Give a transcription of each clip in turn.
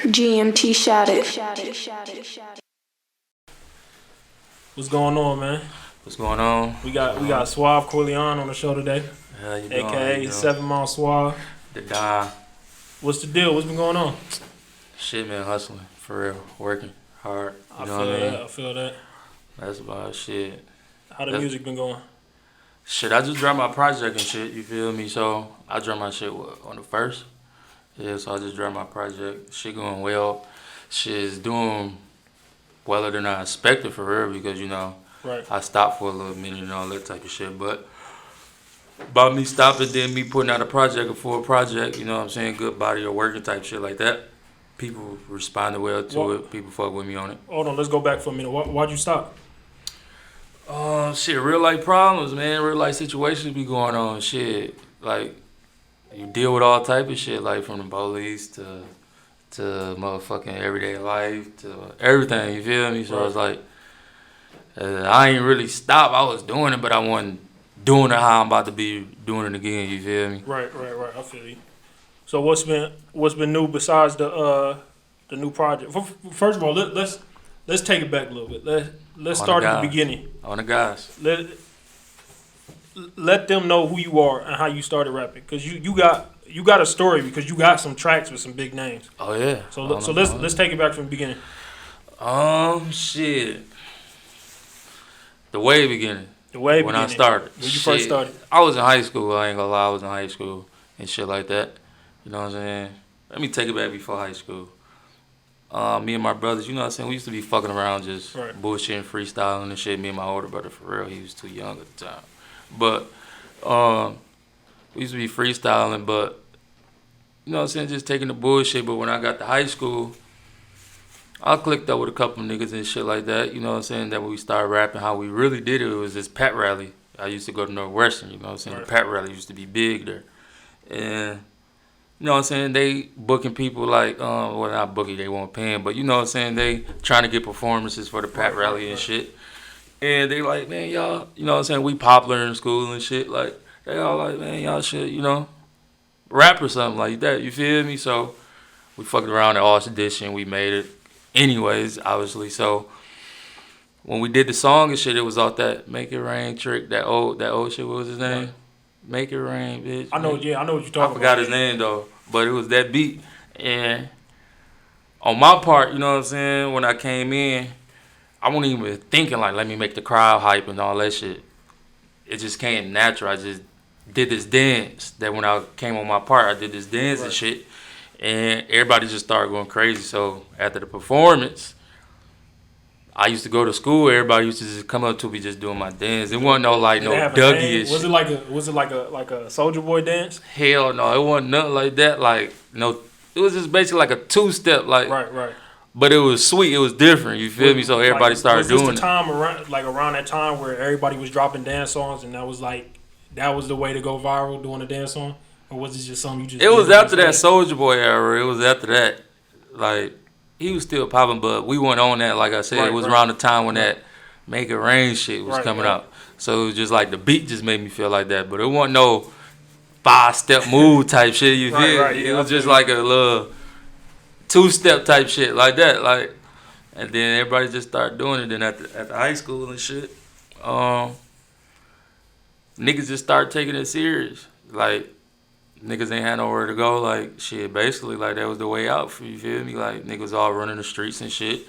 GMT shattered. What's going on, man? What's going on? We got Suav Corleone on the show today, How you doing? aka 7 Mile Suave. The Don. What's the deal? What's been going on? Shit, man, hustling for real, working hard. I feel that. That's about shit. How the music been going? Shit, I just dropped my project and shit. You feel me? So I dropped my shit on the 1st. Yeah, so I just dropped my project. Shit going well. Shit is doing weller than I expected for real because Right. I stopped for a little minute and all that type of shit. But about me stopping, then me putting out a project, a full project, you know what I'm saying? Good body of working type shit like that. People responded well to it. People fuck with me on it. Hold on, let's go back for a minute. Why'd you stop? Shit, real life problems, man. Real life situations be going on. Shit, like you deal with all type of shit, like from the police to motherfucking everyday life to everything. You feel me? So it's like I ain't really stopped. I was doing it, but I wasn't doing it how I'm about to be doing it again. You feel me? Right. I feel you. So what's been new besides the new project? First of all, let's take it back a little bit. Let's start at the beginning. On the guys. Let them know who you are and how you started rapping, because you got a story, because you got some tracks with some big names. Oh yeah. So let's take it back from the beginning. Shit. The way beginning. When I started. When you first started. I was in high school. I ain't gonna lie. I was in high school and shit like that. You know what I'm saying? Let me take it back before high school. Me and my brothers, you know what I'm saying? We used to be fucking around, just bullshitting, freestyling and shit. Me and my older brother, for real, he was too young at the time. But we used to be freestyling, but you know what I'm saying, just taking the bullshit. But when I got to high school, I clicked up with a couple of niggas and shit like that. You know what I'm saying? That when we started rapping, how we really did it was this Pat rally. I used to go to Northwestern, you know what I'm saying? The Pat rally used to be big there. And you know what I'm saying? They booking people like, well, not booking, they won't pay them, but you know what I'm saying? They trying to get performances for the Pat rally and shit. And they like, man, y'all, you know what I'm saying? We popular in school and shit. Like, they all like, man, y'all should, rap or something like that. You feel me? So we fucked around at audition. We made it anyways, obviously. So when we did the song and shit, it was off that Make It Rain trick, that old shit. What was his name? Make It Rain, bitch. I know what you're talking about. I forgot his name though, but it was that beat. And on my part, you know what I'm saying, when I came in, I wasn't even thinking like, let me make the crowd hype and all that shit. It just came natural. I just did this dance that when I came on my part, I did this dance and shit. And everybody just started going crazy. So after the performance, I used to go to school. Everybody used to just come up to me just doing my dance. It wasn't no Dougie-ish. Was it like a Soulja Boy dance? Hell no, it wasn't nothing like that. Like no, it was just basically like a two-step. Like right. But it was sweet. It was different. You feel me? So everybody started doing it. Was this the time around that time where everybody was dropping dance songs, and that was the way to go viral, doing a dance song? Or was it just something you just? It was after that Soulja Boy era. It was after that. Like, he was still popping, but we weren't on that. Like I said, it was around the time when that Make It Rain shit was coming out. So it was just like the beat just made me feel like that. But it wasn't no 5-step move type shit. You feel? It was just like a little 2-step type shit like that. Like, and then everybody just started doing it. Then at the high school and shit, niggas just started taking it serious. Like, niggas ain't had nowhere to go, like, shit, basically, like, that was the way out, you feel me? Like, niggas all running the streets and shit.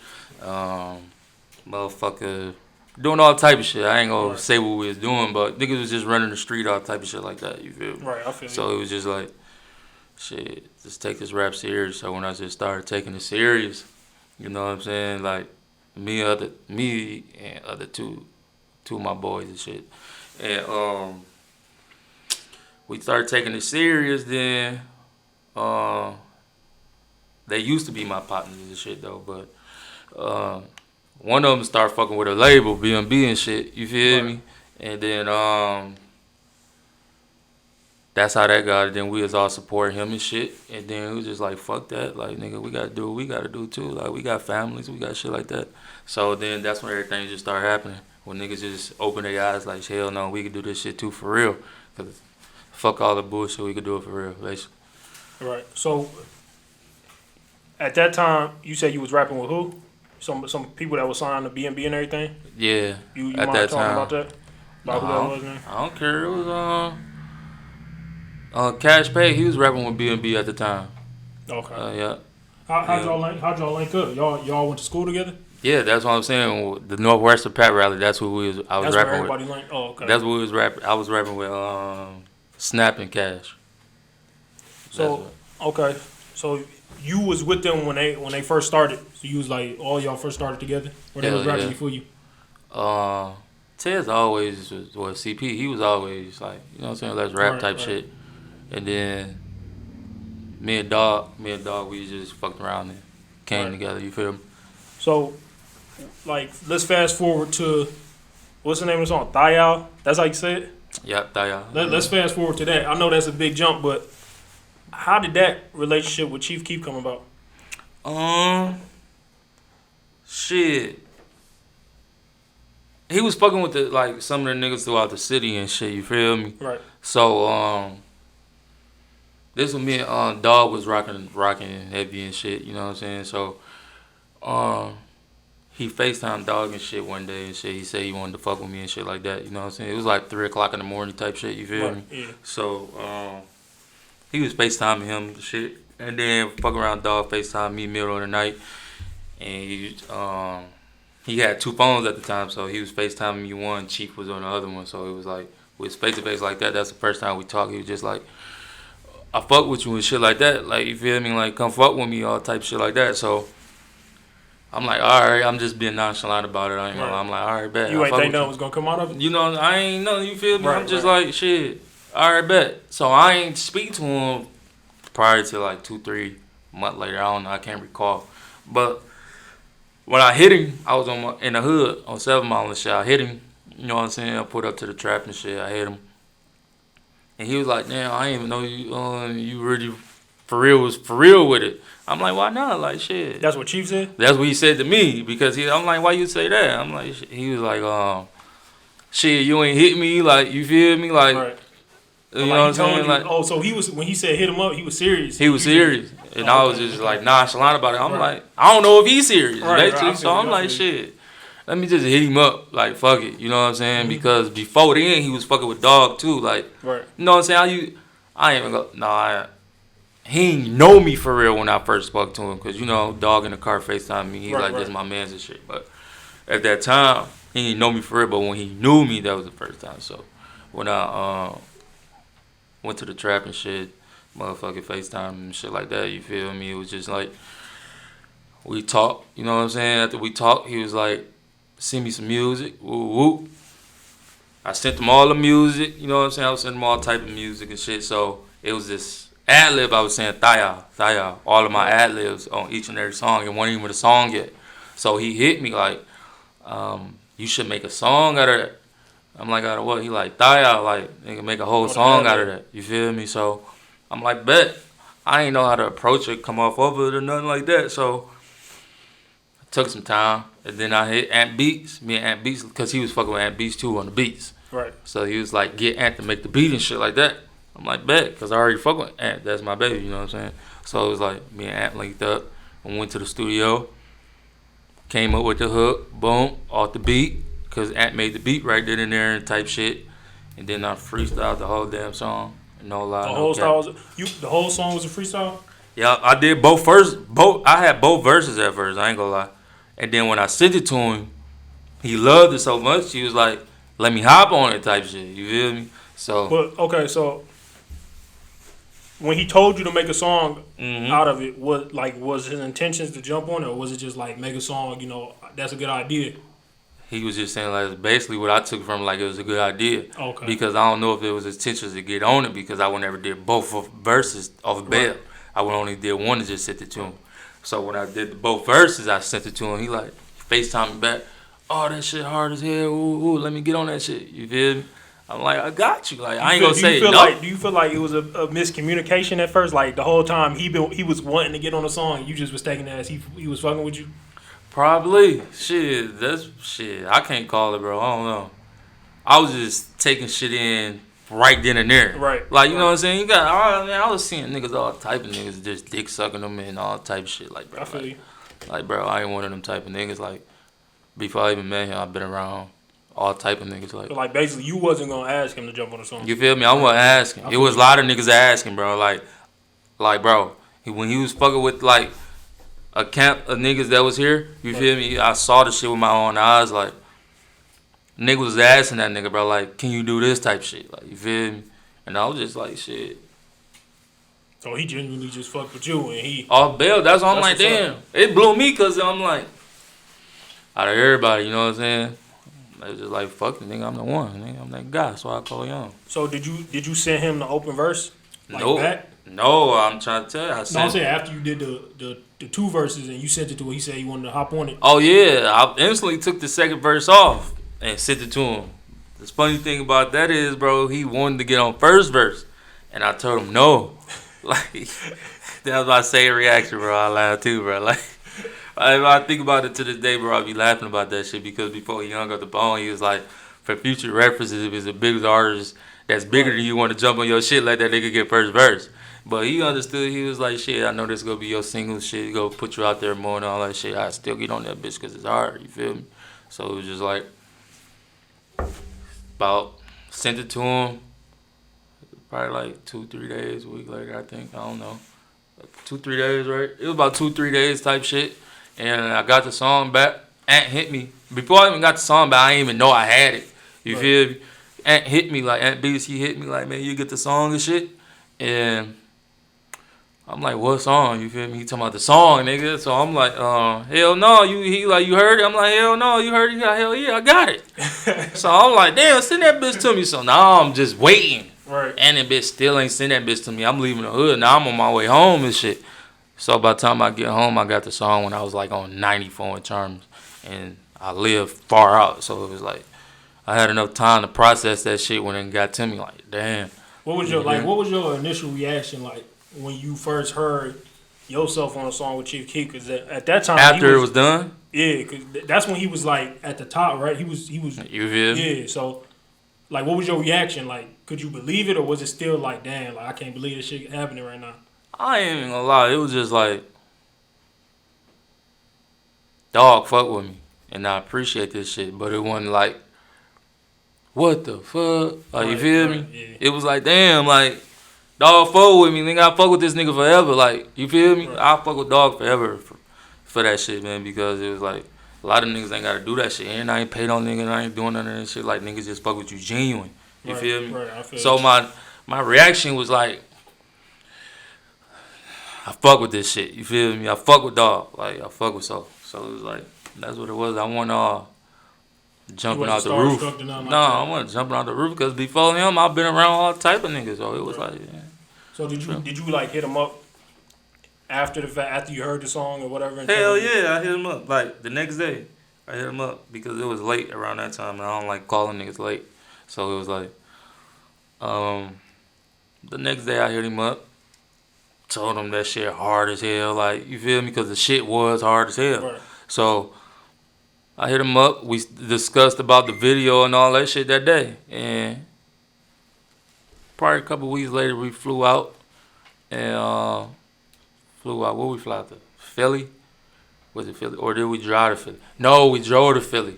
Motherfucker, doing all type of shit. I ain't gonna say what we was doing, but niggas was just running the street, all type of shit like that, you feel me? Right, I feel So it was just like, shit, just take this rap serious. So when I just started taking it serious, you know what I'm saying? Like, me and other two of my boys and shit. And, we started taking it serious, then they used to be my partners and shit though, but one of them started fucking with a label, BMB and shit, you feel me? And then that's how that got it. Then we was all supporting him and shit. And then it was just like, fuck that. Like, nigga, we gotta do what we gotta do too. Like, we got families, we got shit like that. So then that's when everything just started happening. When niggas just open their eyes like, hell no, we can do this shit too for real. Cause fuck all the bullshit, we could do it for real, basically. Right. So at that time, you said you was rapping with who? Some people that was signed to BNB and everything. Yeah. You at mind that talking time. about that? About who that was, man? I don't care. It was Cash Pay. He was rapping with BNB at the time. Okay. Yeah. How'd y'all link up? Y'all went to school together? Yeah, that's what I'm saying. The Northwestern Pat Rally. That's who I was that's rapping where everybody with. Linked? Oh, okay. That's what we was rapping. I was rapping with Snap and Cash. So okay, so you was with them when they first started. So you was like all y'all first started together, or they was rapping before you? Tez always was CP. He was always like, you know what I'm saying, let's rap type shit. And then me and Dog, we just fucked around and came together. You feel me? So, like, let's fast forward to what's the name of the song? Thayal. That's how you say it. Yeah, Thayal. Let's fast forward to that. I know that's a big jump, but how did that relationship with Chief Keef come about? Shit. He was fucking with some of the niggas throughout the city and shit, you feel me? Right. So, this was me and Dog was rocking heavy and shit, you know what I'm saying? So, he FaceTimed Dog and shit one day and shit. He said he wanted to fuck with me and shit like that, you know what I'm saying? It was like 3 o'clock in the morning type shit, you feel me? Yeah. So, he was FaceTiming him and shit. And then fuck around Dog FaceTime me middle of the night. And he had 2 phones at the time, so he was FaceTiming me one, Chief was on the other one. So it was like, we was face to face like that. That's the first time we talked. He was just like, I fuck with you and shit like that. Like, you feel me? Like, come fuck with me, all type shit like that. So I'm like, all right, I'm just being nonchalant about it. I ain't gonna lie. I'm like, all right, bet. You ain't think nothing was gonna come out of it? You know, I ain't nothing, you feel me? I'm just like, shit, all right, bet. So I ain't speak to him prior to like 2-3 months later. I don't know, I can't recall. But when I hit him, I was in the hood on 7 Mile and shit. I hit him, you know what I'm saying? I put up to the trap and shit. I hit him. And he was like, damn, I didn't even know you really was for real with it. I'm like, why not? Like, shit. That's what Chief said? That's what he said to me, because I'm like, why you say that? I'm like, he was like, shit, you ain't hit me, like, you feel me? Like, you know what I'm saying? Like, oh, so he was, when he said hit him up, he was serious. He was serious. And I was just like nonchalant about it. I'm like, I don't know if he's serious, basically. So I'm like, shit, let me just hit him up. Like, fuck it. You know what I'm saying? Because before then, he was fucking with Dog, too. Like, you know what I'm saying? I ain't even go, he ain't know me for real when I first spoke to him. Because, you know, Dog in the car FaceTime me. He like, this my man's and shit. But at that time, he didn't know me for real. But when he knew me, that was the first time. So when I went to the trap and shit, motherfucking FaceTime and shit like that, you feel me? It was just like, we talked, you know what I'm saying? After we talked, he was like, send me some music, woo woo. I sent him all the music, you know what I'm saying? I was sending him all type of music and shit. So it was this ad-lib, I was saying Thayal, all of my ad-libs on each and every song, and wasn't even a song yet. So he hit me like, you should make a song out of that. I'm like, out of what? He like, Thayal, like, nigga, make a whole song out of that. You feel me? So I'm like, bet. I ain't know how to approach it, come off of it or nothing like that. So I took some time. And then I hit Ant Beats, me and Ant Beats, because he was fucking with Ant Beats too on the beats. Right. So he was like, get Ant to make the beat and shit like that. I'm like, bet, because I already fuck with Ant. That's my baby, you know what I'm saying? So it was like, me and Ant linked up and went to the studio, came up with the hook, boom, off the beat, because Ant made the beat right then and there and type shit. And then I freestyled the whole damn song. No lie. The whole the whole song was a freestyle? Yeah, I did both I had both verses at first, I ain't gonna lie. And then when I sent it to him, he loved it so much, he was like, let me hop on it type shit, you feel me? So. But, okay, so when he told you to make a song out of it, was his intentions to jump on it, or was it just like, make a song, you know, that's a good idea? He was just saying, like, basically what I took from like, it was a good idea. Okay. Because I don't know if it was his intentions to get on it, because I would never did both verses off bail. Right. I would only did one and just sent it to him. So when I did both verses, I sent it to him. He like, FaceTime me back. Oh, that shit hard as hell. Ooh, let me get on that shit. You feel me? I'm like, I got you. Like, I ain't gonna say no. Do you feel like it was a miscommunication at first? Like, the whole time he was wanting to get on the song, you just was taking that as he was fucking with you? Probably. Shit, I can't call it, bro. I don't know. I was just taking shit in right then and there. Right. Like, you know what I'm saying? You got, man, I was seeing niggas, all type of niggas just dick sucking them and all type of shit. Like, bro, I feel you. Like, bro, I ain't one of them type of niggas. Like, before I even met him, I've been around all type of niggas. Like, but like basically, you wasn't gonna ask him to jump on the song. You feel me? I wasn't asking. It was a lot of niggas asking, bro. Like, bro, when he was fucking with like a camp of niggas that was here, you feel me? I saw the shit with my own eyes. Like, niggas was asking that nigga, bro, like, can you do this type shit? Like, you feel me? And I was just like, shit. So he genuinely just fucked with you, and he off bail. That's why I'm like, damn. It blew me because I'm like, out of everybody, you know what I'm saying? They was just like, fuck the nigga, I'm the one. Nigga, I'm that guy, so I call him. So did you send him the open verse? Like nope. Back? No, I'm trying to tell you. I'm saying after you did the 2 verses and you sent it to him, he said he wanted to hop on it. Oh yeah, I instantly took the second verse off and sent it to him. The funny thing about that is, bro, he wanted to get on first verse, and I told him no. Like, that was my same reaction, bro. I laughed too, bro. Like, if I think about it to this day, bro, I be laughing about that shit because before he hung up the phone, he was like, for future references, if it's a big artist that's bigger than you want to jump on your shit, let that nigga get first verse. But he understood. He was like, shit, I know this gonna be your single shit. Go put you out there more and all that shit. I still get on that bitch because it's hard. You feel me? So it was just like, sent it to him. Probably like 2-3 days, a week later, I think. I don't know. 2-3 days, right? It was about 2-3 days type shit. And I got the song back. Ant hit me. Before I even got the song back, I didn't even know I had it. You feel me? Ant hit me, like, Ant BC hit me, like, man, you get the song and shit? And I'm like, what song? You feel me? He talking about the song, nigga. So I'm like, hell no. He like, you heard it? I'm like, hell no. You heard it? Yeah, hell yeah, I got it. So I'm like, damn, send that bitch to me. So now I'm just waiting. Right. And that bitch still ain't send that bitch to me. I'm leaving the hood. Now I'm on my way home and shit. So by the time I get home, I got the song when I was like on 94 in terms. And I live far out. So it was like, I had enough time to process that shit when it got to me. Like, damn. What was your initial reaction like when you first heard yourself on a song with Chief Keef? Because at that time, after it was done, yeah, because that's when he was like at the top, right? He was. You feel? Yeah. So, like, what was your reaction? Like, could you believe it, or was it still like, damn, like I can't believe this shit happening right now? I ain't even gonna lie. It was just like, dog, fuck with me, and I appreciate this shit. But it wasn't like, what the fuck? Like, you feel me? Yeah. It was like, damn, like, dog, fuck with me, nigga. I fuck with this nigga forever. Like, you feel me? Right. I fuck with dog forever for that shit, man. Because it was like, a lot of niggas ain't gotta do that shit. And I ain't paid on nigga, and I ain't doing none of that shit. Like, niggas just fuck with you genuine. You feel me? Right, I feel so my reaction was like, I fuck with this shit. You feel me? I fuck with dog. Like, I fuck with so. So it was like, that's what it was. I want jumping out the roof. I wasn't jumping out the roof because before him, I've been around all type of niggas. So it was like, yeah. So did you like hit him up after the fact, after you heard the song or whatever? Hell yeah, I hit him up. Like, the next day, I hit him up because it was late around that time, and I don't like calling niggas late. So it was like, the next day I hit him up, told him that shit hard as hell. Like, you feel me? Because the shit was hard as hell. Right. So I hit him up. We discussed about the video and all that shit that day. And probably a couple weeks later, we flew out. And where we fly to? Philly? Was it Philly? Or did we drive to Philly? No, we drove to Philly.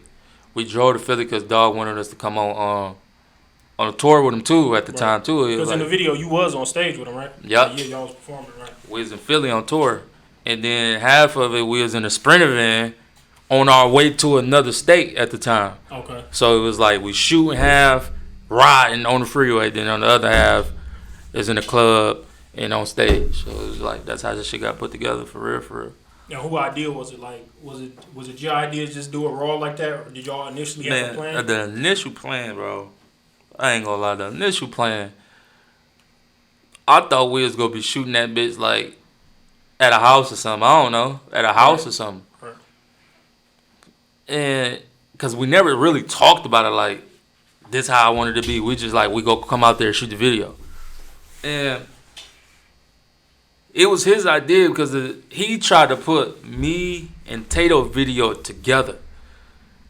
We drove to Philly because dog wanted us to come on a tour with him too at the time too. Because in the video you was on stage with him, right? Yep. Yeah, y'all was performing, right? We was in Philly on tour, and then half of it we was in a Sprinter van on our way to another state at the time. Okay. So it was like we shooting half, riding on the freeway, then on the other half is in the club and on stage. So it was like that's how this shit got put together for real. Now, who idea was it? Like, was it your idea to just do it raw like that, or did y'all initially have a plan? The initial plan, bro. I ain't gonna lie. The initial plan, I thought we was gonna be shooting that bitch like at a house or something. I don't know, at a house or something. Right. And because we never really talked about it like this, how I wanted it to be. We just like we go come out there and shoot the video, and it was his idea because he tried to put me and Tato video together.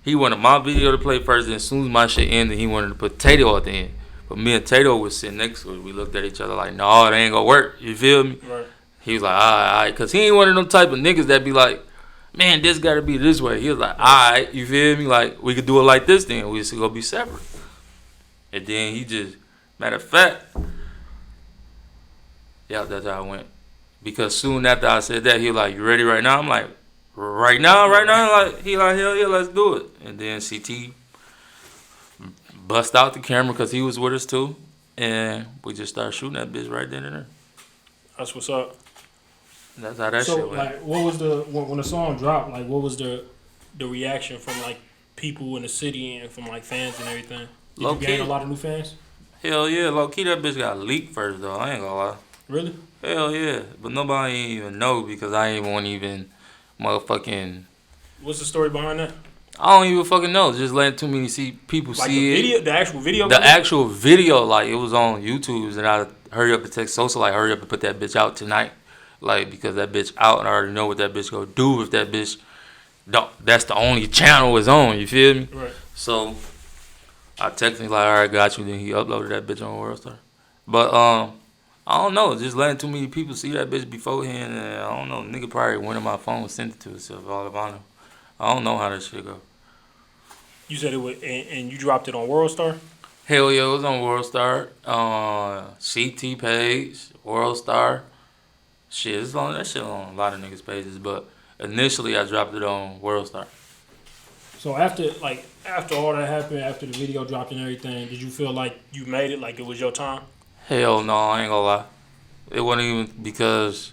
He wanted my video to play first, and as soon as my shit ended, he wanted to put Tato at the end. But me and Tato was sitting next to us. We looked at each other like, no, it ain't gonna work. You feel me? Right. He was like, all right. Because he ain't one of them type of niggas that be like, man, this got to be this way. He was like, all right. You feel me? Like, we could do it like this then. We just gonna be separate. And then he just, matter of fact, yeah, that's how I went. Because soon after I said that, he was like, you ready right now? I'm like, right now? Like, he like, hell yeah, let's do it. And then CT bust out the camera because he was with us too. And we just started shooting that bitch right then and there. That's what's up. That's how that shit went. So, like, what was when the song dropped, like, what was the reaction from, like, people in the city and from, like, fans and everything? Did you gain a lot of new fans? Hell yeah. Low-key, that bitch got leaked first, though. I ain't gonna lie. Really? Hell yeah. But nobody ain't even know because I ain't want even motherfucking... What's the story behind that? I don't even fucking know. Just letting too many people like see the video, it. The actual video? The actual video, like, it was on YouTube, and I hurry up and text Sosa, like, hurry up and put that bitch out tonight. Like, because that bitch out, and I already know what that bitch gonna do if that bitch don't. That's the only channel it's on, you feel me? Right. So, I texted him, like, all right, got you. Then he uploaded that bitch on WorldStar. But, I don't know. Just letting too many people see that bitch beforehand, and I don't know. Nigga probably went on my phone and sent it to himself, all of I know. I don't know how that shit go. You said it was, and you dropped it on WorldStar? Hell yeah, it was on WorldStar. CT page, WorldStar. Shit, it's on that shit on a lot of niggas' pages, but initially I dropped it on WorldStar. So after all that happened, after the video dropped and everything, did you feel like you made it, like it was your time? Hell no, I ain't gonna lie. It wasn't even because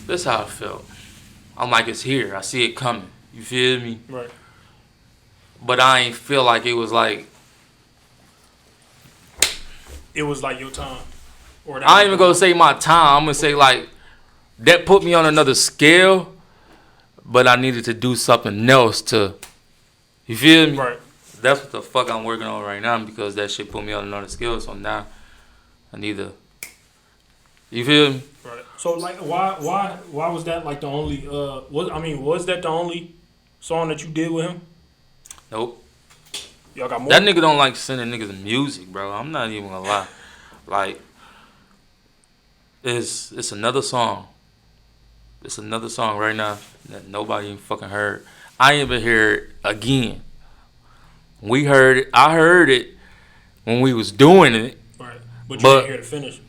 that's how I felt. I'm like, it's here. I see it coming. You feel me? Right. But I ain't feel like it was like... It was like your time. Or I ain't even gonna say my time. I'm gonna say like, that put me on another scale, but I needed to do something else to... You feel me? Right. That's what the fuck I'm working on right now because that shit put me on another scale. So now I need to... You feel me? Right. So like, why was that like the only? Was that the only song that you did with him? Nope. Y'all got more? That nigga don't like sending niggas music, bro. I'm not even gonna lie. Like, it's another song. It's another song right now that nobody even fucking heard. I ain't even hear it again. We heard it. I heard it when we was doing it. Right. But you didn't hear the finish.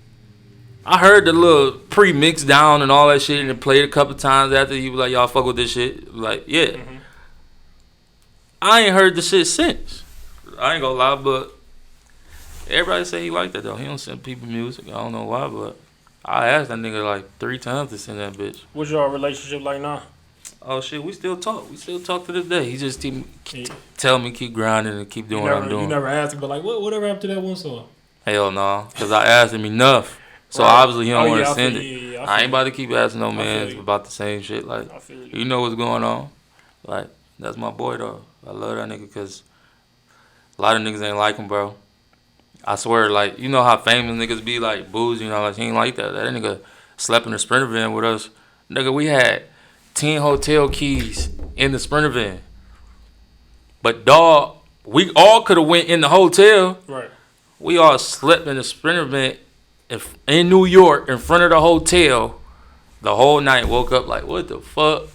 I heard the little pre-mix down and all that shit, and it played a couple times after he was like, y'all fuck with this shit. Like, yeah. Mm-hmm. I ain't heard the shit since. I ain't gonna lie, but everybody say he like that, though. He don't send people music. I don't know why, but I asked that nigga like 3 times to send that bitch. What's your relationship like now? Oh, shit, we still talk. We still talk to this day. He just tell me keep grinding and keep doing what I'm doing. You never asked him, but like, whatever happened to that one song? Hell no, because I asked him enough. So right. Obviously he don't want to send it. Yeah, I ain't about to keep asking no man about the same shit. Like, you know what's going on. Like, that's my boy though. I love that nigga because a lot of niggas ain't like him, bro. I swear, like, you know how famous niggas be, like, Booze, you know, like, he ain't like that. That nigga slept in the Sprinter van with us. Nigga, we had 10 hotel keys in the Sprinter van. But, dog, we all could have went in the hotel. Right. We all slept in the Sprinter van in New York in front of the hotel the whole night. Woke up like, what the fuck?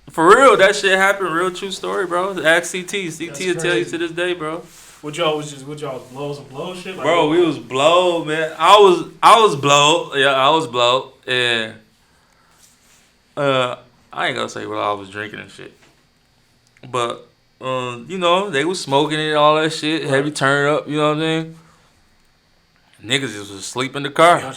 For real, that shit happened. Real true story, bro. Ask CT. CT will tell you to this day, bro. What y'all blow some blow shit? Like, bro, we was blow, man. I was blow. Yeah, I was blow. And I ain't gonna say what I was drinking and shit. But you know, they was smoking it, all that shit, right. Heavy turn up, you know what I mean? Niggas just was asleep in the car.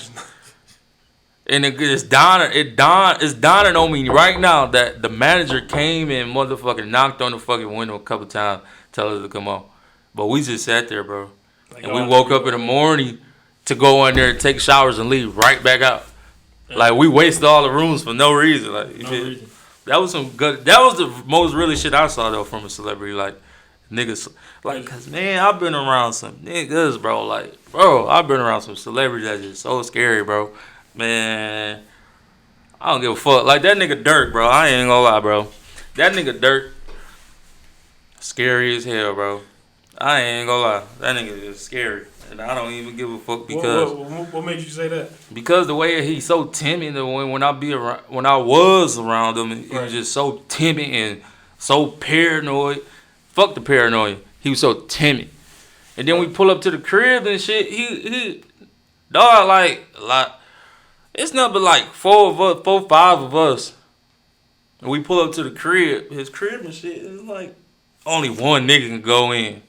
And it's dawning on me right now that the manager came and motherfucking knocked on the fucking window a couple times, tell us to come on. But we just sat there, bro. Like, and we woke up in the morning to go in there and take showers and leave right back out. Yeah. Like, we wasted all the rooms for no reason. Like, no reason. That was some good. That was the most really shit I saw though from a celebrity. Like, niggas, like, cause man, I've been around some niggas, bro. Like, bro, I've been around some celebrities that's just so scary, bro. Man, I don't give a fuck. Like that nigga Durk, bro. I ain't gonna lie, bro. That nigga Durk Scary as hell, bro. I ain't gonna lie. That nigga is scary. And I don't even give a fuck because... What made you say that? Because the way he's so timid, when I was around him, he was just so timid and so paranoid. Fuck the paranoia. He was so timid. And then we pull up to the crib and shit. He dog, like, it's nothing but like 5 of us. And we pull up to the crib, his crib and shit. It's like only one nigga can go in.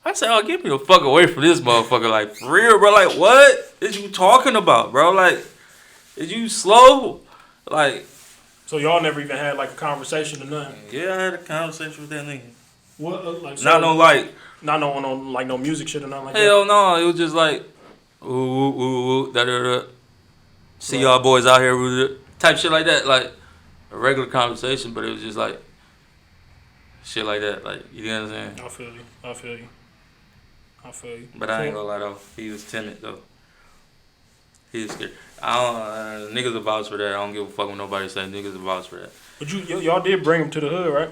I said, oh, get me the fuck away from this motherfucker. Like, for real, bro. Like, what is you talking about, bro? Like, is you slow? Like. So y'all never even had, like, a conversation or nothing? Yeah, I had a conversation with that nigga. What? Like, so, not no music shit or nothing like Hell no. It was just like, ooh, da-da-da. See y'all boys out here, type shit like that. Like, a regular conversation, but it was just like, shit like that. Like, you know what I'm saying? I feel you. But I ain't gonna lie though, he was timid though. He was scared. Niggas vouch for that. I don't give a fuck when nobody say niggas vouch for that. But y'all did bring him to the hood, right?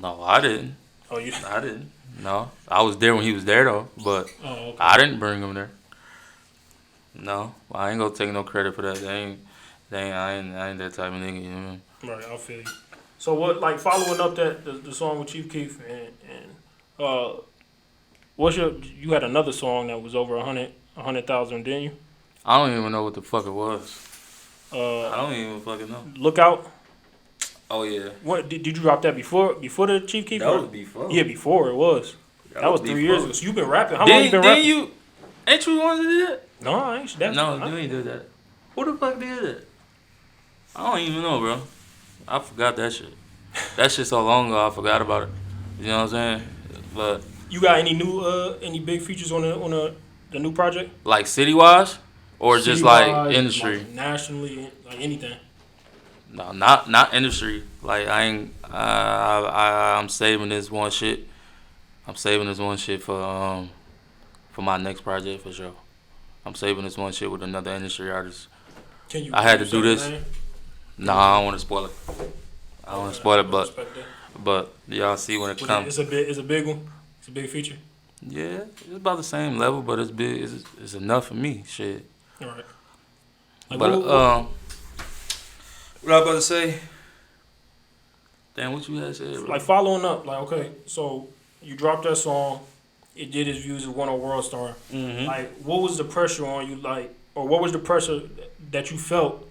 No, I didn't. Oh, you? I didn't. No, I was there when he was there though, but okay. I didn't bring him there. No, I ain't gonna take no credit for that. I ain't that type of nigga. You know what I mean? Right, I feel you. So what, like following up the song with Chief Keef and you had another song that was over 100,000, didn't you? I don't even know what the fuck it was. I don't even fucking know. Lookout. Oh yeah. What did you drop that before the Chief Keef? That was before. Yeah, before it was. That was 3 years ago. So you've been rapping. How long you been rapping? Ain't you the one that did that? No, I ain't. No, you ain't did that. Who the fuck did that? I don't even know, bro. I forgot that shit. That shit so long ago, I forgot about it. You know what I'm saying? But you got any big features on the new project? Like city-wise? Or just like industry? Like nationally, like anything? No, not industry. Like I'm saving this one shit. I'm saving this one shit for my next project for sure. I'm saving this one shit with another industry artist. I had to do this. Nah, I don't want to spoil it. I don't want to spoil it, but y'all see when it comes. It's a big one. It's a big feature. Yeah, it's about the same level, but it's big. It's enough for me. Shit. All right. Like, but what I was about to say? Damn, what you had said? Bro? Like following up, like okay, so you dropped that song, it did its views, it won a WorldStar. Mm-hmm. Like, what was the pressure on you? Like, or what was the pressure that you felt?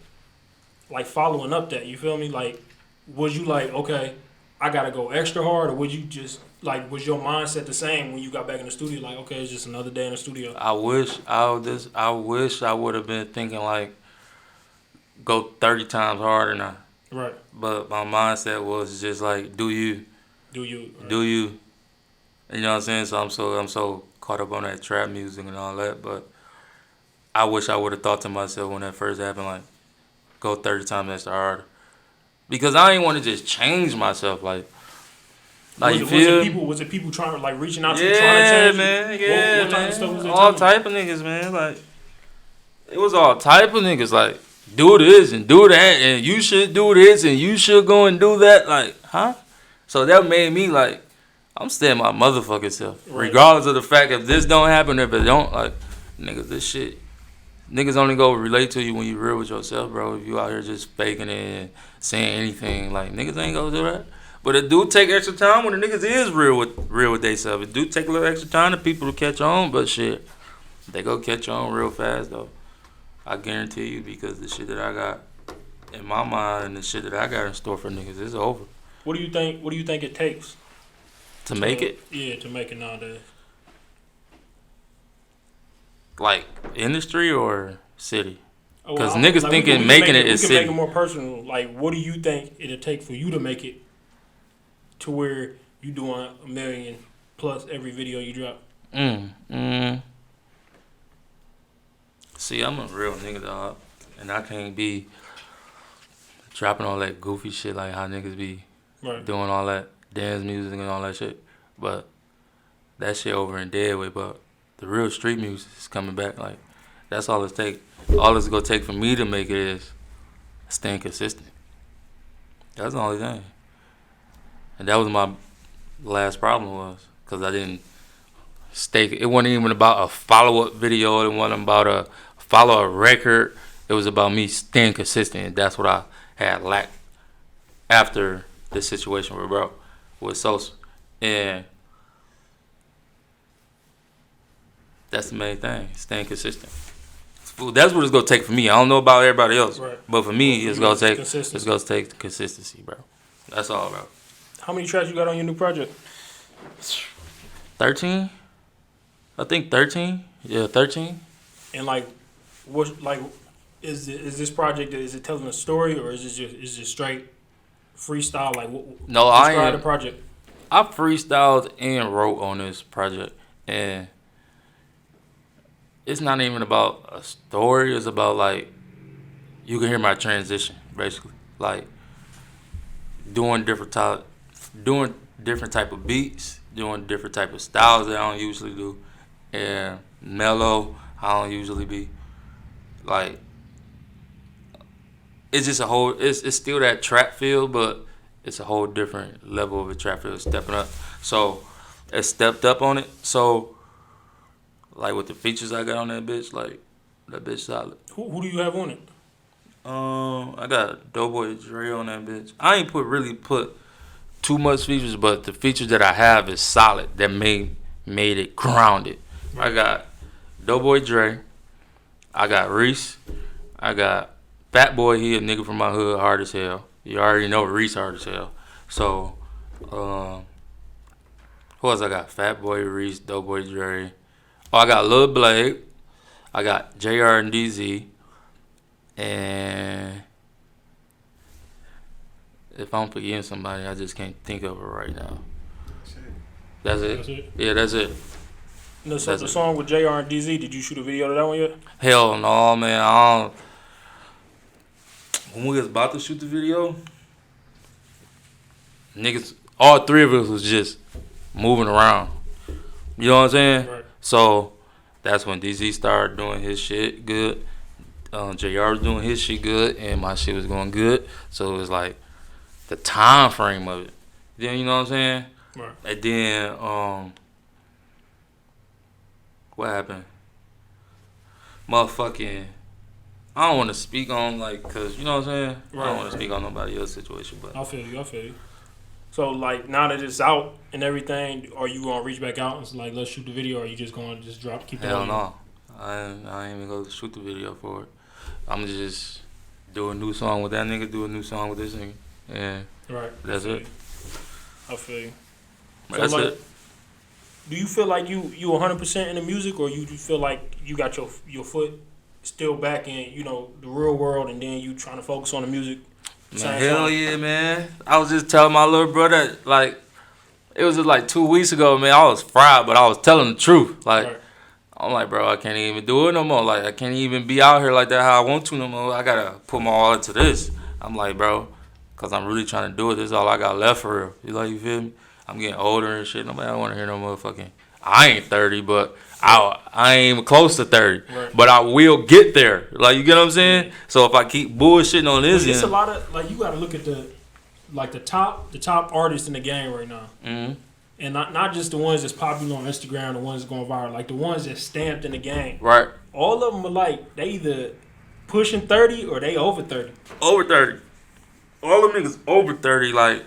Like following up that, you feel me? Like, was you like, okay, I gotta go extra hard, or would you just like, was your mindset the same when you got back in the studio? Like, okay, it's just another day in the studio. I wish I would have been thinking like, go 30 times harder now. Right. But my mindset was just like, do you? Right. Do you? You know what I'm saying? So I'm so caught up on that trap music and all that. But I wish I would have thought to myself when that first happened, like, go 30 times extra harder. Because I ain't want to just change myself, like was it people trying to like reaching out to you trying to change? Man, what type of stuff was it? All type of niggas, man. Like, it was all type of niggas. Like, do this and do that, and you should do this, and you should go and do that. Like, huh? So that made me like, I'm staying my motherfucking self, right. Regardless of the fact if this don't happen, if it don't. Like, niggas, this shit. Niggas only go relate to you when you real with yourself, bro. If you out here just faking it and saying anything, like, niggas ain't gonna do that. But it do take extra time when the niggas is real with they self. It do take a little extra time to people to catch on, but shit, they go catch on real fast though. I guarantee you, because the shit that I got in my mind and the shit that I got in store for niggas is over. What do you think it takes to make it? Yeah, to make it nowadays. Like industry or city? Because niggas thinking making it is city. We can make it more personal. Like, what do you think it'll take for you to make it to where you doing 1 million plus every video you drop? See, I'm a real nigga, dog, and I can't be dropping all that goofy shit like how niggas be doing all that dance music and all that shit. But that shit over and dead with. But the real street music is coming back. Like, that's all it's take. All it's gonna take for me to make it is staying consistent. That's the only thing. And that was the last problem was, because I didn't stay. It wasn't even about a follow-up video. It wasn't about a follow-up record. It was about me staying consistent, and that's what I had lacked after this situation with Sosa. And that's the main thing, staying consistent. That's what it's gonna take for me. I don't know about everybody else, right. But for me, it's gonna take consistency, bro. That's all, bro. How many tracks you got on your new project? 13. I think 13. Yeah, 13. And like, what is this project? Is it telling a story, or is it straight freestyle? Like, no, describe the project. I freestyled and wrote on this project, and it's not even about a story. It's about, like, you can hear my transition, basically. Like, doing different type of beats, doing different type of styles that I don't usually do, and mellow, I don't usually be. Like, it's just it's still that trap feel, but it's a whole different level of a trap feel, stepping up. So, it stepped up on it. So, like, with the features I got on that bitch, like, that bitch solid. Who do you have on it? I got Doughboy Dre on that bitch. I ain't really put too much features, but the features that I have is solid. That made it grounded. Right. I got Doughboy Dre. I got Reese. I got Fat Boy. He a nigga from my hood, hard as hell. You already know Reese hard as hell. So, who else I got? Fat Boy, Reese, Doughboy Dre. Oh, I got Lil Blade. I got JR and DZ. And if I'm forgetting somebody, I just can't think of it right now. That's it? Yeah, that's it. No, so the song with JR and DZ, did you shoot a video to that one yet? Hell no, man. When we was about to shoot the video, niggas, all three of us was just moving around. You know what I'm saying? Right. So that's when DZ started doing his shit good. JR was doing his shit good, and my shit was going good. So it was like the time frame of it. Then, you know what I'm saying? Right. And then, what happened? Motherfucking, I don't want to speak on, like, cause you know what I'm saying? Right. I don't want to speak on nobody else's situation, but I feel you. So, like, now that it's out and everything, are you gonna reach back out and say, like, let's shoot the video, or are you just gonna just keep it? Hell no. I ain't even gonna shoot the video for it. I'm just do a new song with that nigga, do a new song with this nigga, and that's it. I feel you. So, that's like, it. Do you feel like you 100% in the music, or you feel like you got your foot still back in, you know, the real world, and then you trying to focus on the music? Man, hell yeah, man. I was just telling my little brother, like, it was just like 2 weeks ago, man. I was fried, but I was telling the truth. Like, I'm like, bro, I can't even do it no more. Like, I can't even be out here like that how I want to no more. I gotta put my all into this. I'm like, bro, because I'm really trying to do it. This is all I got left for real. You feel me? I'm getting older and shit. Nobody don't want to hear no motherfucking. I ain't 30, but I ain't even close to 30. Right. But I will get there. Like, you get what I'm saying? Mm-hmm. So if I keep bullshitting on this, it's a lot of, like, you got to look at the top artists in the game right now. Mm-hmm. And not just the ones that's popular on Instagram, the ones that's going viral, like the ones that's stamped in the game. Right. All of them are like, they either pushing 30 or they over 30. Over 30. All them niggas over 30, like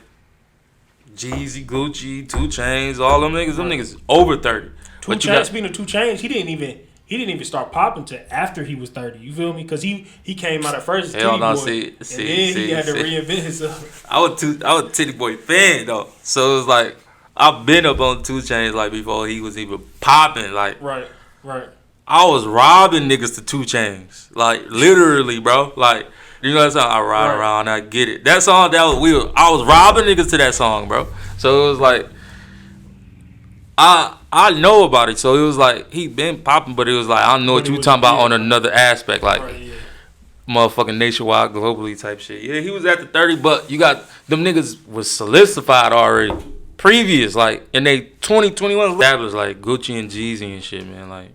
Jeezy, Gucci, 2 Chainz, all them niggas over 30. 2 Chainz, speaking of 2 Chainz, he didn't even start popping till after he was 30. You feel me? Because he came out at first as Titty Boy, and then he had to reinvent himself. I was a Titty Boy fan though, so it was like I've been up on 2 Chainz like before he was even popping. Like right. I was robbing niggas to 2 Chainz, like literally, bro. Like, you know that song? I ride around, I get it. That song, I was robbing niggas to that song, bro. So it was like I know about it. So it was like he been popping, but it was like I don't know what you talking about on another aspect, like motherfucking nationwide, globally type shit. Yeah, he was at the 30, but you got them niggas was solidified already. Previous, like in they 2021, that was like Gucci and Jeezy and shit, man. Like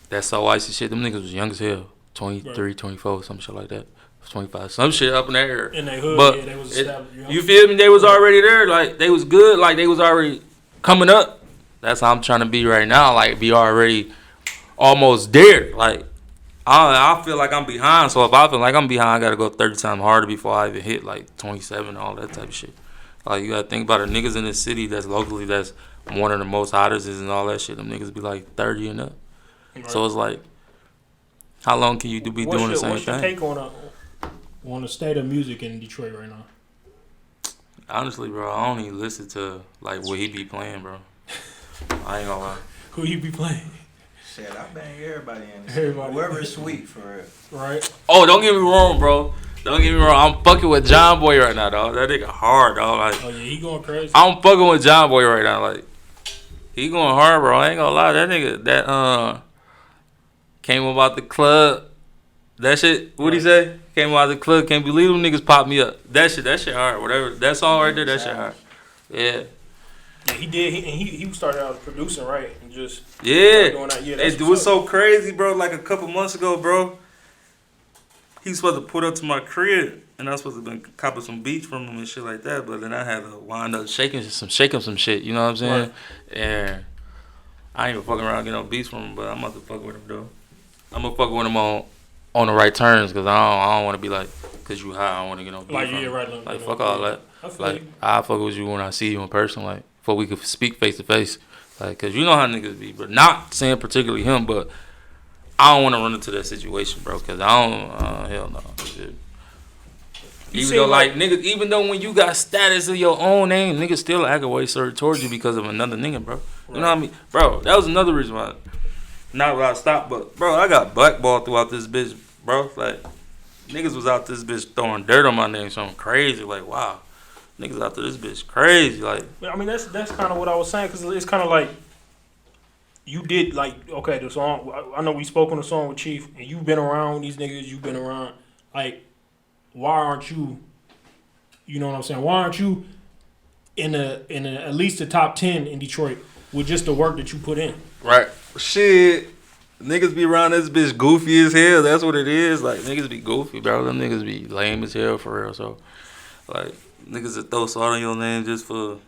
that So Icy shit. Them niggas was young as hell. 23, 24, some shit like that. 25, some shit up in there. In their hood, but yeah, they was established. You feel me? They was already there. Like, they was good. Like, they was already coming up. That's how I'm trying to be right now. Like, be already almost there. Like, I feel like I'm behind. So if I feel like I'm behind, I got to go 30 times harder before I even hit, like, 27, all that type of shit. Like, you got to think about it. Niggas in this city that's locally, that's one of the most hottest and all that shit. Them niggas be like 30 and up. Right. So it's like, how long can you be doing the same thing? What's your take on the state of music in Detroit right now? Honestly, bro, I don't even listen to, like, what he be playing, bro. I ain't gonna lie. Who you be playing? Shit, I bang everybody in this. Whoever is sweet, for real. Right. Oh, don't get me wrong, bro. Don't get me wrong. I'm fucking with John Boy right now, dog. That nigga hard, dog. Like, oh, yeah, he going crazy. I'm fucking with John Boy right now. Like, he going hard, bro. I ain't gonna lie. That nigga, that, came about the club. That shit, what'd he say? Came out the club, can't believe them niggas popped me up. That shit hard. Whatever. That song right there, that shit hard. Yeah. Yeah, he did. He started out producing, right? And just doing that. Yeah, it was so crazy, bro. Like a couple months ago, bro, he was supposed to put up to my crib, and I was supposed to been copping some beats from him and shit like that. But then I had to wind up shaking some shit. You know what I'm saying? Right. And I ain't even fucking around getting no beats from him, but I'm about to fuck with him though. I'm gonna fuck with him on the right terms, cause I don't want to be like, cause you high, I don't want to get no beats like, from yeah, him. right. Like fuck all that. Like I fuck with you when I see you in person, like before we could speak face to face. Like, cause you know how niggas be, but not saying particularly him, but I don't want to run into that situation, bro. Cause I don't, hell no. Even though like niggas, even though when you got status of your own name, niggas still act away towards you because of another nigga, bro. You know what I mean, bro? That was another reason why. Not where I stopped, but bro, I got blackballed throughout this bitch, bro. Like niggas was out this bitch throwing dirt on my name, something crazy. Like wow, niggas out there this bitch crazy. Like I mean that's kind of what I was saying, because it's kind of like you did like okay the song. I know we spoke on the song with Chief, and you've been around these niggas. You've been around like why aren't you? You know what I'm saying? Why aren't you in at least the top 10 in Detroit with just the work that you put in? Right. Shit. Niggas be around this bitch goofy as hell. That's what it is. Like, niggas be goofy, bro. Them niggas be lame as hell for real. So, like, niggas that throw salt on your name just to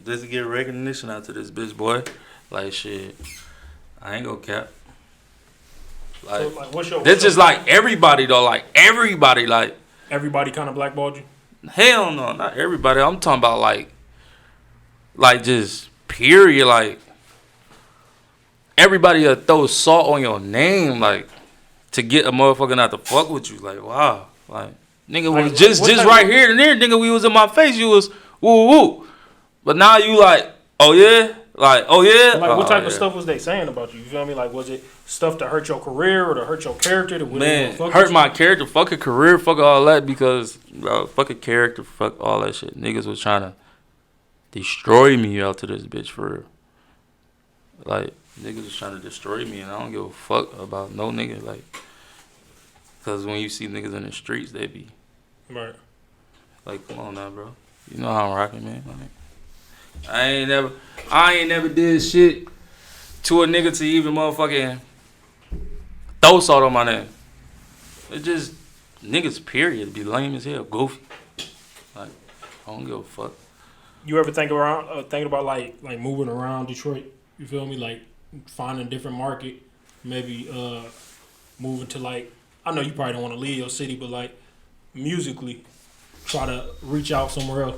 get recognition out to this bitch, boy. Like, shit. I ain't gonna cap. Like, so, like what's just like everybody, though. Like, everybody, like. Everybody kind of blackballed you? Hell no. Not everybody. I'm talking about, like just period, like. Everybody that throws salt on your name, like, to get a motherfucker not to fuck with you. Like, wow. Like, nigga was like, just right here and there, nigga, we was in my face. You was woo woo. But now you like, oh yeah? Like, oh yeah? Like, what type of stuff was they saying about you? You feel me? Like, was it stuff to hurt your career or to hurt your character? Man, hurt my character. Fuck a career. Fuck all that because, bro, fuck a character. Fuck all that shit. Niggas was trying to destroy me out to this bitch for real. Like, niggas was trying to destroy me, and I don't give a fuck about no nigga, like, because when you see niggas in the streets, they be, right. Like, come on now, bro. You know how I'm rocking, man. Like, I ain't never did shit to a nigga to even motherfucking throw salt on my name. It's just, niggas, period, be lame as hell, goofy. Like, I don't give a fuck. You ever think about, like moving around Detroit? You feel me? Like, finding a different market, maybe moving to like, I know you probably don't want to leave your city, but like musically, try to reach out somewhere else.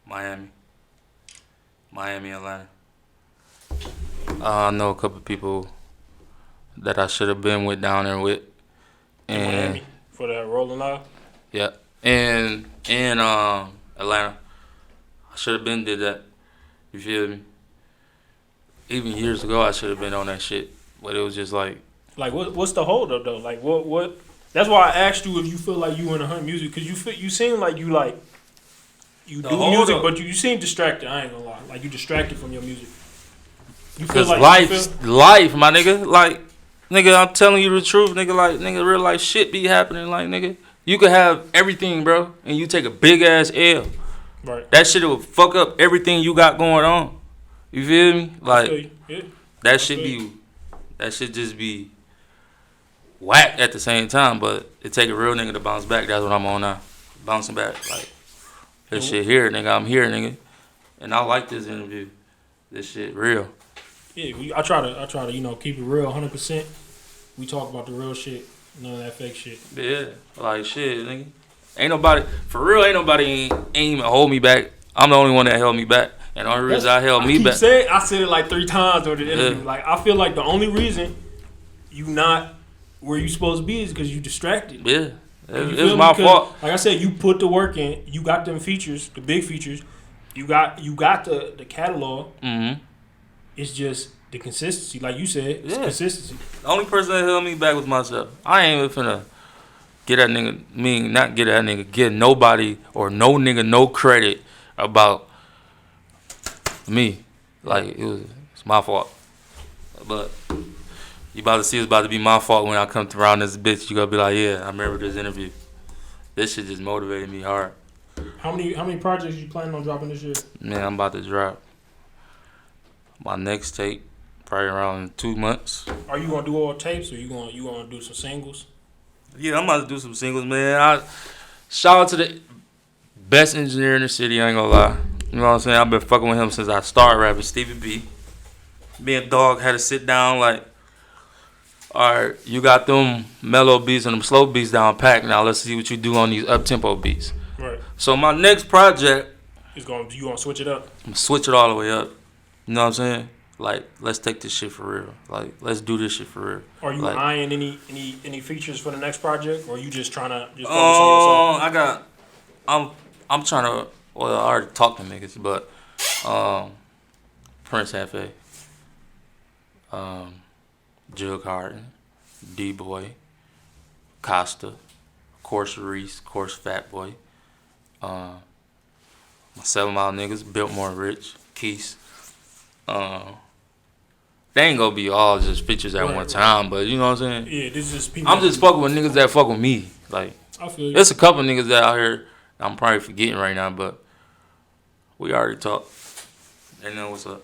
Miami, Atlanta. I know a couple people that I should have been with down there with, and Miami for that Rolling Out. Yeah, and Atlanta. I should have been did that. You feel me? Even years ago, I should have been on that shit. But it was just like... Like, what's the hold up, though? Like, what? That's why I asked you if you feel like you in a hunt music. Because you seem like you do music, but you seem distracted. I ain't gonna lie. Like, you distracted from your music. Because life, my nigga. Like, nigga, I'm telling you the truth, nigga. Like, nigga, real life shit be happening. Like, nigga, you could have everything, bro, and you take a big-ass L. Right. That shit will fuck up everything you got going on. You feel me? Like, yeah. that shit that shit just be whack at the same time. But it take a real nigga to bounce back. That's what I'm on now. Bouncing back. Like, this shit here, nigga. I'm here, nigga. And I like this interview. This shit real. Yeah, I try to, you know, keep it real 100%. We talk about the real shit, none of that fake shit. Yeah, like shit, nigga. Ain't nobody ain't even hold me back. I'm the only one that held me back. And the only reason I held me back. I said it like 3 times during the interview. Yeah. Like, I feel like the only reason you not where you supposed to be is because you distracted. Yeah. It's my fault. Like I said, you put the work in. You got them features, the big features. You got the catalog. Mm-hmm. It's just the consistency. Like you said, it's consistency. The only person that held me back was myself. I ain't even finna get nobody or no nigga no credit about me. Like, it's my fault. But you about to see it's about to be my fault when I come around this bitch. You gonna be like, yeah, I remember this interview. This shit just motivated me hard. How many projects you planning on dropping this year? Man, I'm about to drop my next tape probably around 2 months. Are you gonna do all tapes or you gonna do some singles? Yeah, I'm about to do some singles, man. Shout out to the best engineer in the city, I ain't gonna lie. You know what I'm saying? I've been fucking with him since I started rapping, Stevie B. Me and Dog had to sit down like, alright, you got them mellow beats and them slow beats down packed. Now let's see what you do on these up-tempo beats. Right. So my next project you gonna switch it up? I'm gonna switch it all the way up. You know what I'm saying? Like, let's take this shit for real. Like, let's do this shit for real. Are you like, eyeing any features for the next project, or are you just trying to focus on yourself? I'm trying to. Well, I already talked to niggas, but Prince Hefe, Jug Harden, D-Boy, Costa, of course Reese, of course Fat Boy, my 7 Mile niggas, Biltmore Rich, Keith. They ain't gonna be all just features at one time, but you know what I'm saying? Yeah, this is just people. I'm just fucking with niggas that fuck with me. Like, I feel you. There's a couple niggas that out here I'm probably forgetting right now, but we already talked. They know what's up.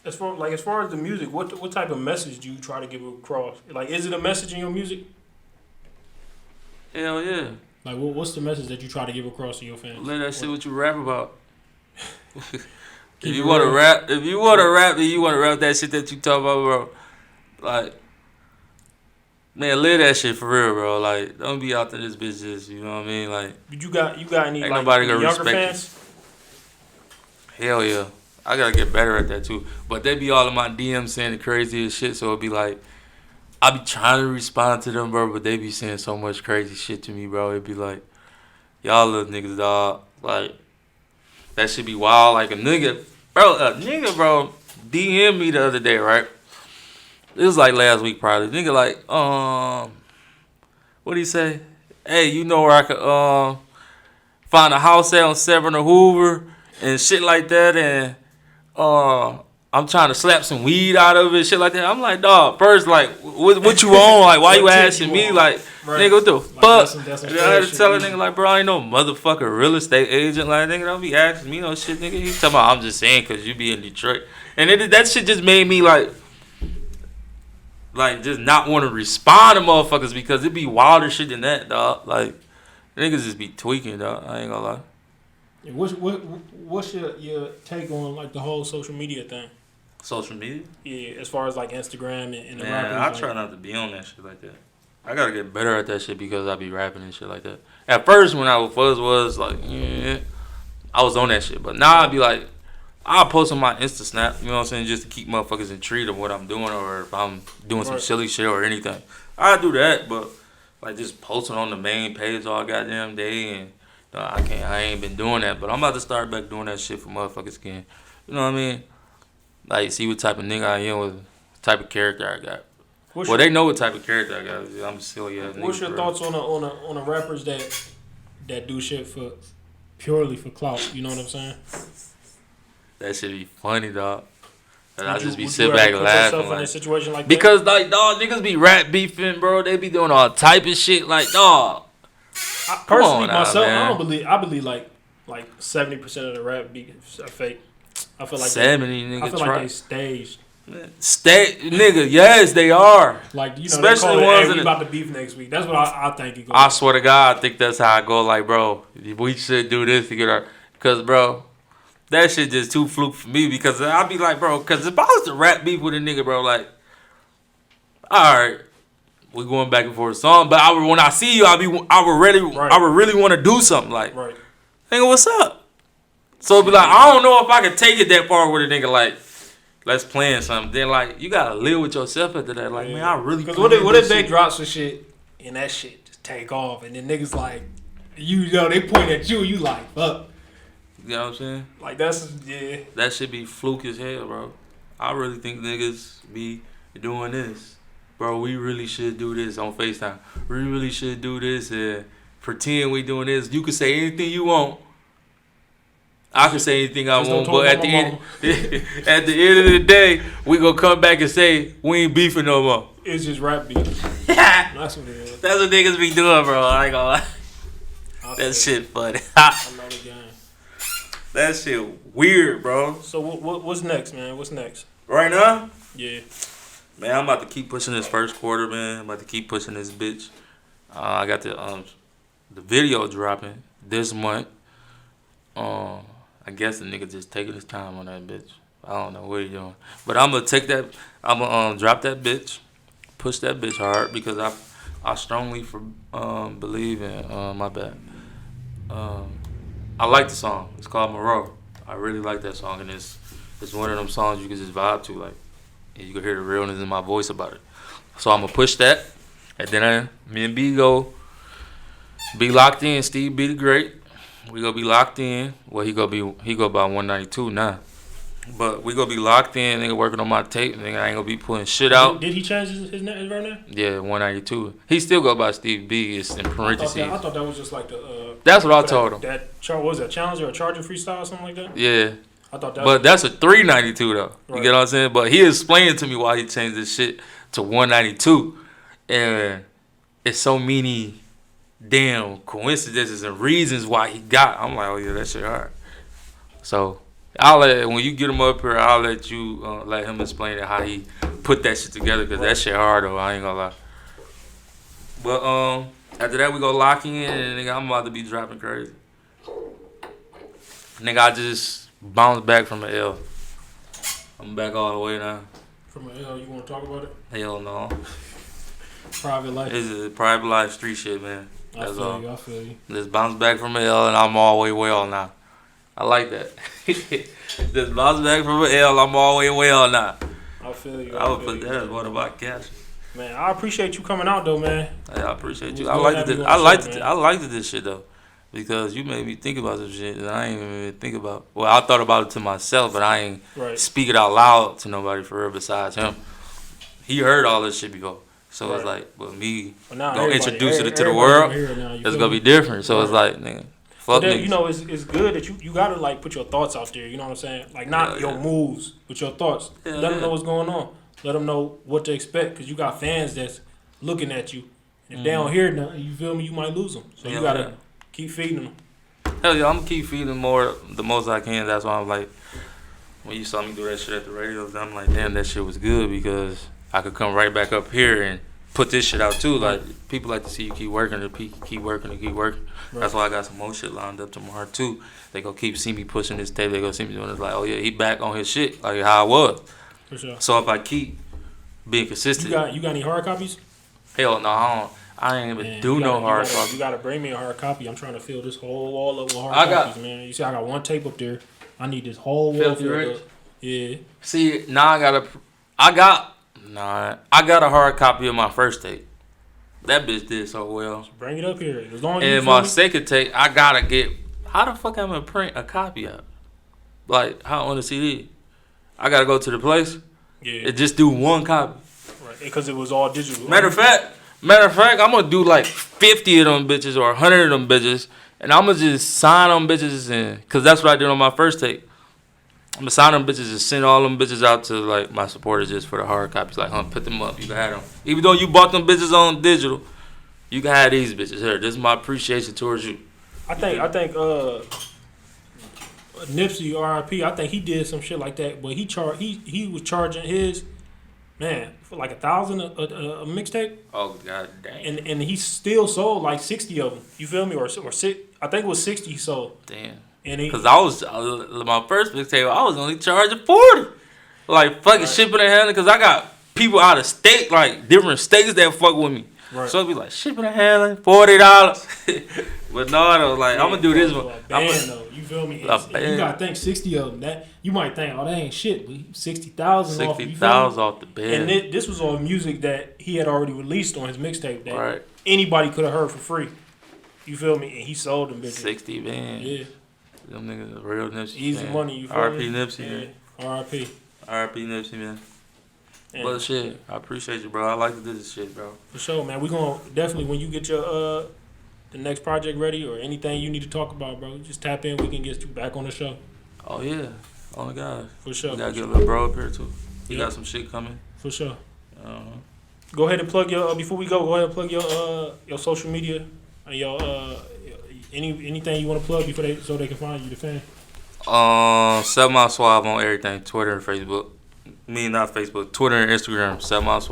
As far as the music, what type of message do you try to give across? Like, is it a message in your music? Hell yeah. Like, what's the message that you try to give across to your fans? Let us see what you rap about. If you want to rap, then you want to rap that shit that you talk about, bro. Like, man, live that shit for real, bro. Like, don't be out there this bitch just, you know what I mean? Like, you got any ain't like nobody gonna younger respect fans? Hell yeah. I gotta get better at that too. But they be all in my DMs saying the craziest shit, so it'd be like, I be trying to respond to them, bro, but they be saying so much crazy shit to me, bro. It'd be like, y'all little niggas, dog. Like, that should be wild. Like, a nigga, bro, DM me the other day, right? It was like last week, probably. Nigga, like, what'd he say? Hey, you know where I could find a house at on 7 or Hoover and shit like that, and I'm trying to slap some weed out of it, shit like that. I'm like, dog, first, like, what you on? Like, why you asking me? Like, right. Nigga, what the fuck? That's I had to tell a nigga, like, bro, I ain't no motherfucking real estate agent. Like, nigga, don't be asking me no shit, nigga. He talking about, I'm just saying because you be in Detroit. And that shit just made me, like, just not want to respond to motherfuckers because it be wilder shit than that, dog. Like, niggas just be tweaking, dog. I ain't gonna lie. What's your take on, like, the whole social media thing? Social media? Yeah, as far as, like, Instagram and the rappers. I try not to be on that shit like that. I gotta get better at that shit because I be rapping and shit like that. At first, when I was like, yeah, I was on that shit. But now I be like, I'll post on my Insta Snap, you know what I'm saying, just to keep motherfuckers intrigued of what I'm doing or if I'm doing some silly shit or anything. I do that, but, like, just posting on the main page all goddamn day and I ain't been doing that, but I'm about to start back doing that shit for motherfuckers again. You know what I mean? Like, see what type of nigga I am, what type of character I got. They know what type of character I got. I'm silly ass nigga. What's your thoughts on the rappers that do shit purely for clout? You know what I'm saying? That shit be funny, dog. And I just be sitting back and laughing. In a situation like because, like, dog, niggas be rap beefing, bro. They be doing all type of shit. Like, dog. Personally, myself, I believe like 70% of the rap beats are fake. I feel like 70 niggas. I feel like they staged. Stay, nigga. Yes, they are. Like, you know, especially they call it, ones we about to beef next week. That's what I think. It goes. I swear to God, I think that's how I go. Like, bro, we should do this to get our. Cause, bro, that shit just too fluke for me. Because I'll be like, bro, cause if I was to rap beef with a nigga, bro, like, all right, we going back and forth song. But when I see you, I would really want to do something. Like, nigga, what's up? So it'd be like, I don't know if I could take it that far with a nigga. Like, let's plan something. Then, like, you gotta live with yourself after that. Like, man, I really. Because what if they drop some shit and that shit just take off, and then niggas like, you know, they point at you, you like, fuck. You know what I'm saying? Like, that's, yeah. That should be fluke as hell, bro. I really think niggas be doing this. Bro, we really should do this on FaceTime. We really should do this and pretend we doing this. You can say anything you want. I can say anything I want, but at the end of the day, we gonna come back and say we ain't beefing no more. It's just rap beef. That's what it is. That's what niggas be doing, bro. I ain't gonna lie. That shit funny. Another game. That shit weird, bro. So what's next, man? What's next? Right now? Yeah. Man, I'm about to keep pushing this first quarter, man. I'm about to keep pushing this bitch. I got the video dropping this month. I guess the nigga just taking his time on that bitch. I don't know what he doing. But I'm gonna take that, I'm gonna drop that bitch, push that bitch hard because I strongly believe in, my bad. I like the song. It's called Moreau. I really like that song, and it's one of them songs you can just vibe to, like, and you can hear the realness in my voice about it. So I'm gonna push that, and then me and B go be locked in. Steve be the great. We gonna be locked in. Well, he go by 192 now, but we gonna be locked in. Nigga working on my tape. Nigga, I ain't gonna be pulling shit out. Did he change his right now? Yeah, 192. He still go by Steve B. It's in parentheses. I thought that was just like the. That's what I told him. What was that, Challenger or Charger freestyle or something like that? Yeah. I thought that. But that's a 392 though. Right. You get what I'm saying? But he explained to me why he changed this shit to 192, and it's so many damn coincidences and reasons why he got. I'm like, oh yeah, that shit hard. So when you get him up here, I'll let you let him explain how he put that shit together, because that shit hard though. I ain't gonna lie. But after that we go lock in, and nigga, I'm about to be dropping crazy. Nigga, I just bounced back from the L. I'm back all the way now. From the L, you want to talk about it? Hell no. Private life. It's a private life street shit, man. That's all. I feel you. Just bounce back from the L, and I'm all the way well now. I like that. Just bounce back from the L, I'm all the way well now. I feel you. I would put that as one of my captions. Man, I appreciate you coming out though, man. Hey, I appreciate you. I liked this shit though, because you made me think about some shit that I ain't even think about. Well, I thought about it to myself, but I ain't speak it out loud to nobody for real besides him. He heard all this shit before, so it's like, but me gonna introduce it to the world, it's gonna be different. So it's like, nigga, fuck niggas. You know, it's good that you gotta like put your thoughts out there. You know what I'm saying? Like not your moves, but your thoughts. Let them know what's going on. Let them know what to expect, because you got fans that's looking at you. And if they don't hear nothing, you feel me, you might lose them. So you gotta keep feeding them. Hell yeah, I'm gonna keep feeding them the most I can. That's why I'm like, when you saw me do that shit at the radio, I'm like, damn, that shit was good, because I could come right back up here and put this shit out too. Like, people like to see you keep working and keep working and keep working. Right. That's why I got some more shit lined up tomorrow too. They gonna keep see me pushing this tape. They gonna see me doing this. Like, oh yeah, he back on his shit, like how I was. For sure. So if I keep being consistent, you got any hard copies? Hell no, I ain't even do no hard copies. You gotta bring me a hard copy. I'm trying to fill this whole wall up with hard copies, man. You see, I got one tape up there. I need this whole wall filled up. Yeah. See, now I got a hard copy of my first tape. That bitch did so well. So bring it up here. As long as and my second tape, I gotta get. How the fuck I'm gonna print a copy out? Like, how on the CD? I gotta go to the place. Yeah. And just do one copy. Right, because it was all digital. Matter of fact, I'm gonna do like 50 of them bitches or 100 of them bitches, and I'm gonna just sign them bitches in, cause that's what I did on my first tape. I'm gonna sign them bitches and send all them bitches out to like my supporters just for the hard copies. Like, put them up. You can have them. Even though you bought them bitches on digital, you can have these bitches here. This is my appreciation towards you. I think Nipsey R.I.P. I think he did some shit like that, but he was charging his man for like 1,000 a mixtape. Oh god damn. And he still sold like 60 of them. You feel me? Or six, I think it was 60 he sold. Damn. And cause I was my first mixtape. I was only charging 40. Like fucking shipping and handling. Cause I got people out of state, like different states that fuck with me. Right. So it'd be like shipping and handling, $40. But no, though, like I'm gonna do this one. You feel me? You gotta think 60 of them. That you might think, oh, that ain't shit, but 60,000 off. 60,000 off the bed. And this was all music that he had already released on his mixtape that anybody could have heard for free. You feel me? And he sold them bitches. 60 man. Yeah. Them niggas real Nipsey. Easy man. money. You feel R.I.P. me? Nipsey, man. R.I.P. R.I.P. Nipsey, man. But shit, I appreciate you, bro. I like to do this shit, bro. For sure, man. We gonna definitely, when you get your the next project ready or anything you need to talk about, bro, just tap in. We can get you back on the show. Oh yeah, oh my God. For sure. We gotta get a little bro up here too. He got some shit coming. For sure. Go ahead and plug your before we go ahead and plug your social media and your anything you want to plug before so they can find you, the fan. Suav on everything, Twitter and Facebook. Not Facebook, Twitter and Instagram. Suav